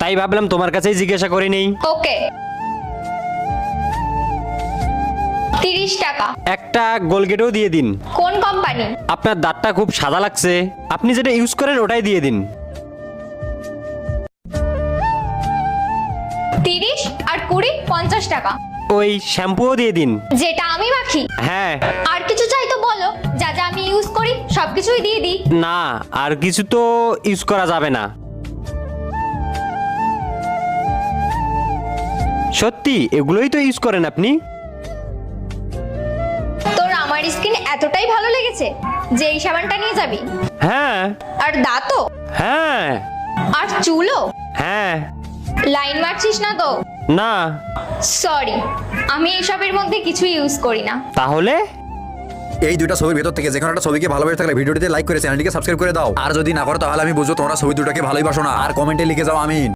তাই ভাবলাম তোমার কাছেই জিজ্ঞাসা করে নেই। ওকে, 30 টাকা। একটা গোলগেটও দিয়ে দিন। কোন কোম্পানি? আপনার দাঁতটা খুব সাদা লাগছে, আপনি যেটা ইউজ করেন ওটাই দিয়ে দিন। 30 আর 20, 50 টাকা। ওই শ্যাম্পুও দিয়ে দিন। যেটা আমি মাখি? হ্যাঁ। আর কিছু চাই তো বলো, যা যা আমি ইউজ করি সবকিছুই দিয়ে দিই। না, আর কিছু তো ইউজ করা যাবে না। সত্যি এগুলোই তো ইউজ করেন আপনি? তোর আমার স্কিন এতটাই ভালো লেগেছে যে এই সাবানটা নিয়ে যাবি? হ্যাঁ। আর দাঁতও? হ্যাঁ। আর চুলও? হ্যাঁ। লাইন মারছিস না তো? না। সরি, আমি এসবের মধ্যে কিছু ইউজ করি না। তাহলে এই দুইটা ছবির ভেতর থেকে যে কোনো একটা ছবিকে ভালোবেসে থাকলে ভিডিওটিতে লাইক করে চ্যানেলটিকে সাবস্ক্রাইব করে দাও। আর যদি না করো তাহলে আমি বুঝবো তোমরা ছবি দুটাকে ভালোই বাসো না। আর কমেন্টে লিখে যাও আমিন।